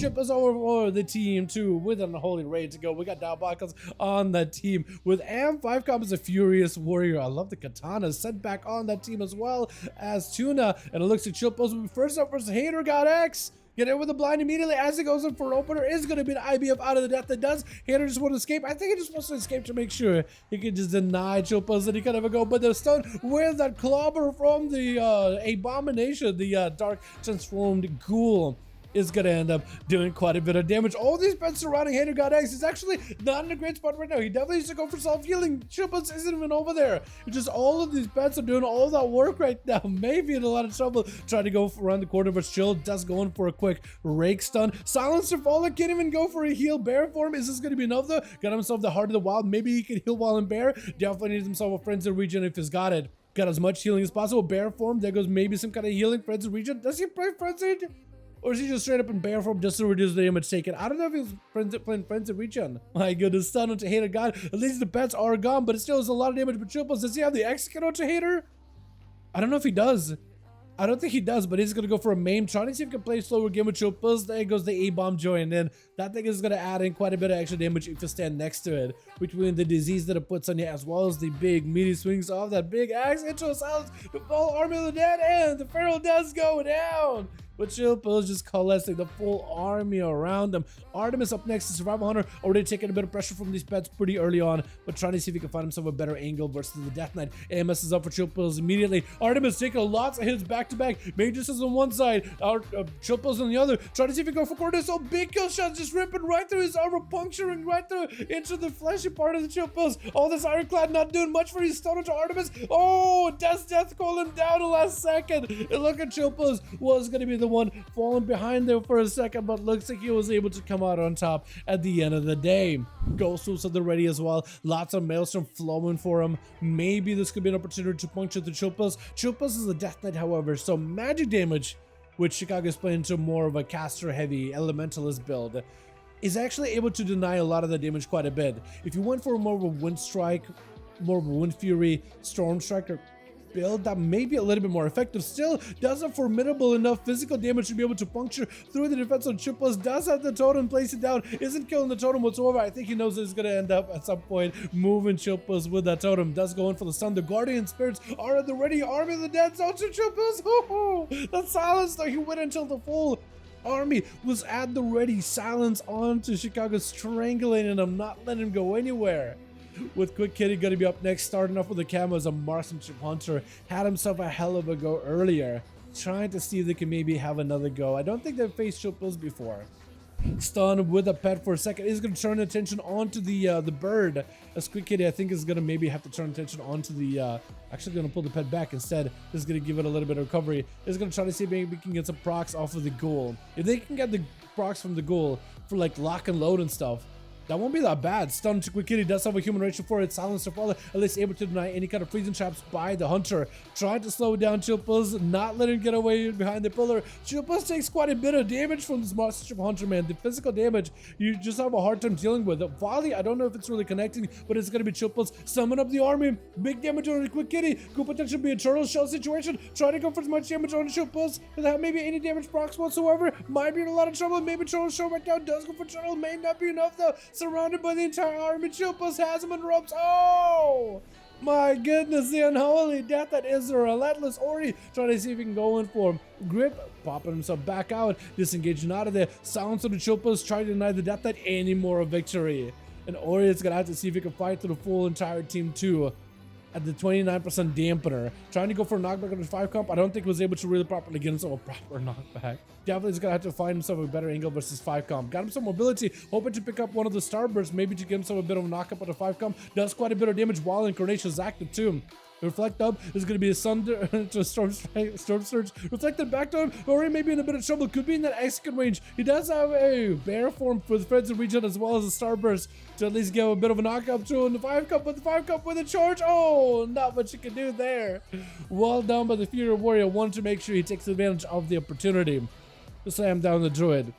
Chip is over for the team too with an Unholy ready to go. We got Dalbakos on that team with Am5com as a Furious Warrior. I love the Katana sent back on that team as well as Tuna. And it looks like Chipos first up versus Hater got X. Get in with the blind immediately as he goes in for an opener. Is going to be an IBF out of the death that does. Hater just want to escape. I think he just wants to escape to make sure he can just deny Chopos that he can have a go. But the stun with that clobber from the Abomination, the Dark Transformed Ghoul, is going to end up doing quite a bit of damage. All these pets surrounding Hater God X is actually not in a great spot right now. He definitely needs to go for self-healing. Chipos isn't even over there. It's just all of these pets are doing all that work right now. Maybe in a lot of trouble trying to go around the corner, but Chill does go in for a quick rake stun. Silencer Fallen can't even go for a heal. Bear form, is this going to be enough though? Got himself the Heart of the Wild. Maybe he can heal while in Bear. Definitely needs himself a Frenzy Regen if he's got it. Got as much healing as possible. Bear form, there goes maybe some kind of healing. Frenzy Regen. Does he play Frenzied? Or is he just straight up in bear form just to reduce the damage taken? I don't know if he's playing Frenzy Regen. My goodness, stun onto Hater God. At least the pets are gone, but it still is a lot of damage. But Chipos, does he have the execute onto Hater? I don't know if he does. I don't think he does, but he's going to go for a maim. Trying to see if he can play slower game with Chopos. There goes the A-bomb join in. That thing is going to add in quite a bit of extra damage if you stand next to it. Between the disease that it puts on you as well as the big meaty swings of that big axe into a silence. The full army of the dead and the Pharaoh does go down. But Chopos just coalescing the full army around him. Artemis up next to Survival Hunter, already taking a bit of pressure from these pets pretty early on, but trying to see if he can find himself a better angle versus the Death Knight. AMS is up for Chopos immediately. Artemis taking lots of hits back to back. Magus is on one side, Chopos on the other. Trying to see if he can go for Cornus. Oh, big kill shots just ripping right through his armor, puncturing right through into the fleshy part of the Chopos. All this Ironclad not doing much for his stunner to Artemis. Oh, Death call him down the last second. And look at Chopos was going to be the one falling behind there for a second, but looks like he was able to come out on top at the end of the day. Ghost Wolves at the ready as well. Lots of Maelstrom flowing for him. Maybe this could be an opportunity to puncture the Chopos. Chopos is a Death Knight, however, so magic damage, which Chicago is playing into more of a caster-heavy elementalist build, is actually able to deny a lot of the damage quite a bit. If you went for more of a Wind Strike, more of a Wind Fury, Storm Striker build, that may be a little bit more effective. Still does have formidable enough physical damage to be able to puncture through the defense on Chipos. Does have the totem, place it down, isn't killing the totem whatsoever. I think he knows it's going to end up at some point moving Chipos with that totem. Does go in for the stun. The Guardian Spirits are at the ready. Army of the Dead zone to Chipos. Oh, that silence though, he went until the full army was at the ready. Silence onto Chicago, strangling him, not letting him go anywhere. With Quick Kitty going to be up next, starting off with the camo as a marksmanship hunter. Had himself a hell of a go earlier, trying to see if they can maybe have another go. I don't think they've faced Chopos before. Stun with a pet for a second. Is going to turn attention onto the bird. As Quick Kitty, I think, is going to maybe have to turn attention onto the actually going to pull the pet back instead. Is going to give it a little bit of recovery. Is going to try to see if maybe we can get some procs off of the ghoul. If they can get the procs from the ghoul for like lock and load and stuff, that won't be that bad. Stun to Quick Kitty does have a human ratio for it. Silencer Fallen, at least able to deny any kind of freezing traps by the hunter. Trying to slow down Chopos, not letting him get away behind the pillar. Chopos takes quite a bit of damage from this marksmanship hunter, man. The physical damage, you just have a hard time dealing with. Volley, I don't know if it's really connecting, but it's going to be Chopos. Summon up the army. Big damage on the Quick Kitty. Could potentially be a turtle shell situation. Trying to go for as much damage on the Chopos without maybe any damage procs whatsoever. Might be in a lot of trouble. Maybe turtle shell right now does go for turtle. May not be enough though. Surrounded by the entire army. Chopos has him in ropes. Oh my goodness, the Unholy Death that is a relentless Ori. Trying to see if he can go in for him. Grip, popping himself back out, disengaging out of there. Silence of the Chopos, trying to deny the Death Knight any more of victory. And Ori is gonna have to see if he can fight through the full entire team too. At the 29% dampener, trying to go for a knockback on the 5 comp. I don't think was able to really properly get himself a proper knockback. Definitely is gonna have to find himself a better angle versus 5 comp. Got him some mobility, hoping to pick up one of the starbursts, maybe to get himself a bit of a knockup on the 5 comp. Does quite a bit of damage while Incarnation is active too. Reflect up is going to be a Sunder to Storm Surge. Reflected back to him. Ori may be in a bit of trouble. Could be in that execute range. He does have a bear form with Frenzy Regen as well as a Starburst to at least give a bit of a knockup to him. The 5 cup, but the 5 cup with a charge. Oh, not much you can do there. Well done by the Fury Warrior. Wanted to make sure he takes advantage of the opportunity to slam down the Druid.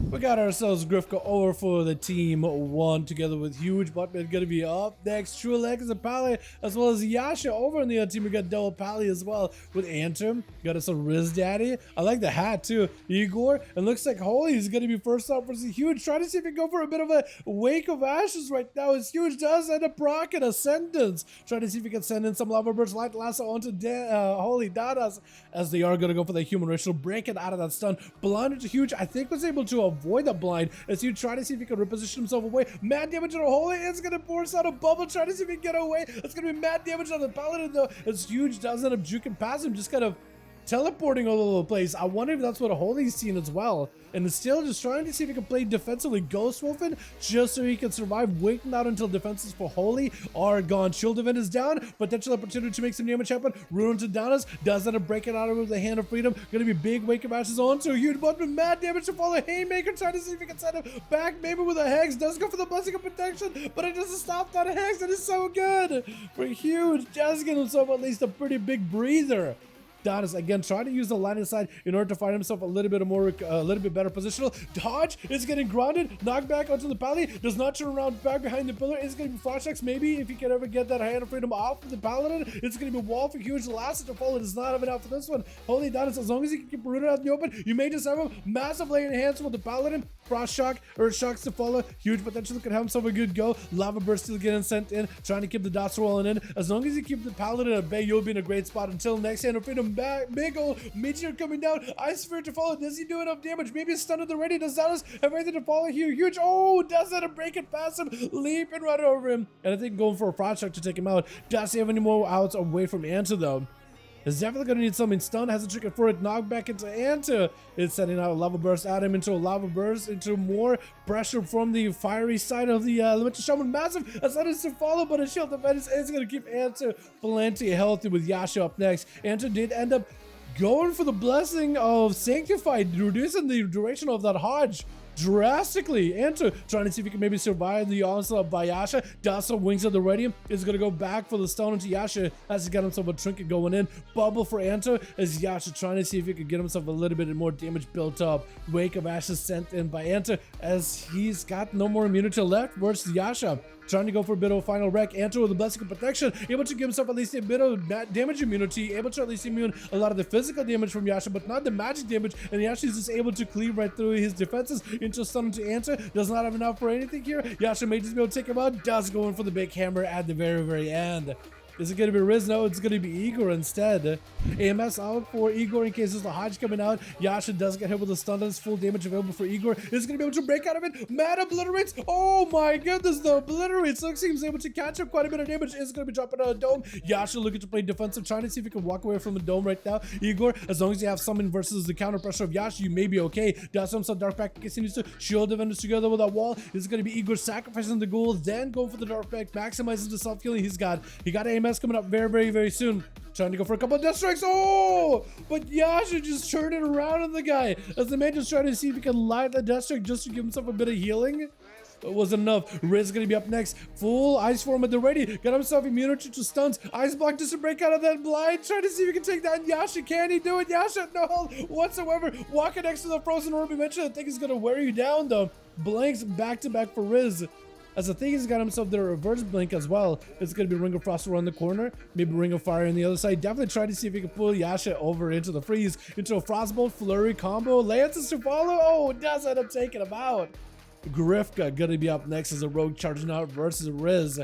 We got ourselves Grifka over for the team 1 together with Huge Buttman gonna be up next. True Lex and Pally, as well as Yasha over on the other team. We got Double Pally as well with Antrim. Got us a Riz Daddy. I like the hat too. Igor. And looks like Holy is gonna be first up versus Huge. Trying to see if he can go for a bit of a Wake of Ashes right now. As Huge does end up rocking Ascendance. Trying to see if he can send in some Lava Burst Light Lasso onto Holy Dadas, as they are gonna go for the human ritual, breaking out of that stun. Blinded to Huge, I think was able to avoid the blind as you try to see if he can reposition himself away. Mad damage on Holy is going to force out a bubble, trying to see if he can get away. It's going to be mad damage on the Paladin though, as Huge does end up juking past him, just kind of teleporting all over the place. I wonder if that's what Holy's seen as well. And is still just trying to see if he can play defensively Ghost Wolfen just so he can survive, waiting out until defenses for Holy are gone. Shield event is down. Potential opportunity to make some damage happen. Ruin to Donis. Does end up breaking out of the Hand of Freedom. Gonna be big Wake of Ashes on to a Huge button. Mad damage to follow Haymaker. Trying to see if he can send him back, maybe with a Hex. Does go for the Blessing of Protection, but it doesn't stop that Hex. That is so good for Huge. Just getting himself at least a pretty big breather. Donis again trying to use the line of sight in order to find himself a little bit better positional. Dodge is getting grounded, knockback onto the Pally, does not turn around back behind the pillar. It's gonna be Frost Checks maybe if he can ever get that Hand of Freedom off of the Paladin. It's gonna be Wall for Huge. The last to follow does not have enough for this one. Holy Donis, as long as he can keep rooted out in the open, you may just have him massive lay enhancement with the Paladin. Frost Shock or Shocks to follow. Huge potential could have himself a good go. Lava Burst still getting sent in, trying to keep the dots rolling in. As long as you keep the Paladin at bay, you'll be in a great spot until next Hand of Freedom back. Big old Meteor coming down. Ice Spirit to follow. Does he do enough damage? Maybe it's stunned already. Does Dallas have anything to follow here? Huge. Oh, does that break it past him? Leaping right over him. And I think going for a Frost Shock to take him out. Does he have any more outs away from Anta though? Is definitely going to need something. Stun has a trigger for it. Knock back into Anta. It's sending out a Lava Burst at him into a Lava Burst, into more pressure from the fiery side of the Elemental Shaman. Massive Ascendance to follow, but a shield defense is going to keep Anta plenty healthy with Yasha up next. Anta did end up going for the Blessing of Sanctified, reducing the duration of that Hodge drastically. Anta trying to see if he can maybe survive the onslaught by Yasha. Dasa Wings of the Radium is going to go back for the stone into Yasha as he got himself a trinket going in. Bubble for Anta as Yasha trying to see if he could get himself a little bit more damage built up. Wake of Ashes sent in by Anta as he's got no more immunity left versus Yasha. Trying to go for a bit of a final wreck. Anta with the Blessing of Protection, able to give himself at least a bit of damage immunity, able to at least immune a lot of the physical damage from Yasha, but not the magic damage, and Yasha is just able to cleave right through his defenses into stun to Anta. Does not have enough for anything here. Yasha may just be able to take him out, does go in for the big hammer at the very end. Is it going to be Riz? No, it's going to be Igor instead. AMS out for Igor in case there's a Hodge coming out. Yasha does get hit with a stun. That's full damage available for Igor. Is going to be able to break out of it. Mad Obliterates. Oh my goodness, the Obliterates. Looks like he's able to catch up quite a bit of damage. Is going to be dropping out a dome. Yasha looking to play defensive, trying to see if he can walk away from the dome right now. Igor, as long as you have summon versus the counter pressure of Yasha, you may be okay. Does some Dark Pact continues to shield defenders together with that wall. This is going to be Igor sacrificing the ghouls, then go for the Dark Pact, maximizes the self healing he's got. He got AMS coming up very soon. Trying to go for a couple of death strikes. Oh, but Yasha just turned it around on the guy as the man just trying to see if he can light the death strike just to give himself a bit of healing. It wasn't enough. Riz gonna be up next. Full ice form at the ready. Got himself immunity to stuns. Ice block just to break out of that blind. Trying to see if he can take down Yasha. Can he do it? Yasha, no help whatsoever. Walking next to the frozen orb eventually. I think he's gonna wear you down though. Blanks back to back for Riz. As the thing, he's got himself the reverse blink as well. It's going to be Ring of Frost around the corner. Maybe Ring of Fire on the other side. Definitely try to see if he can pull Yasha over into the freeze. Into a Frostbolt Flurry combo. Lances to follow. Oh, does end up taking him out. Grifka going to be up next as a rogue charging out versus Riz.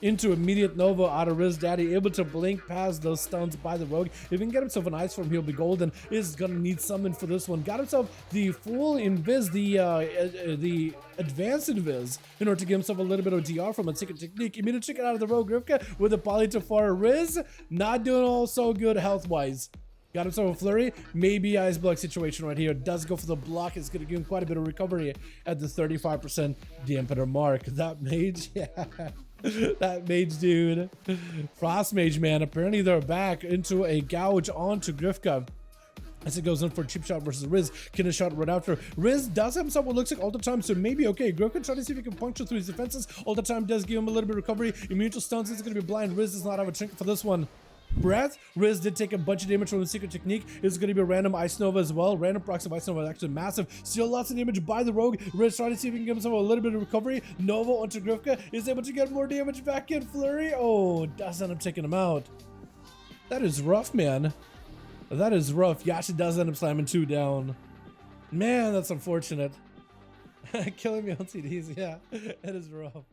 Into immediate Nova out of Riz Daddy, able to blink past those stuns by the rogue. If he can get himself an ice form, he'll be golden. Is gonna need summon for this one. Got himself the full invis, the advanced invis, in order to give himself a little bit of DR from a secret technique. Immediate chicken out of the rogue Grifka with a poly to far. Riz not doing all so good health wise. Got himself a flurry, maybe ice block situation right here. Does go for the block. It's going to give him quite a bit of recovery at the 35% dampener mark. That mage, yeah. That mage dude. Frost mage, man. Apparently they're back into a gouge onto Grifka. As it goes in for a cheap shot versus Riz. Can a shot right after. Riz does have himself what looks like all the time, so maybe okay. Grifka trying to see if he can puncture through his defenses. All the time does give him a little bit of recovery. Immune to stuns. It's going to be blind. Riz does not have a trinket for this one. breath. Riz did take a bunch of damage from the secret technique. It's going to be a random Ice Nova as well. Random procs of Ice Nova is actually massive. Still lots of damage by the Rogue. Riz trying to see if he can give himself a little bit of recovery. Nova onto Grifka is able to get more damage back in. Flurry. Oh, does end up taking him out. That is rough, man. That is rough. Yasha does end up slamming 2 down. Man, that's unfortunate. Killing me on CDs, yeah. It is rough.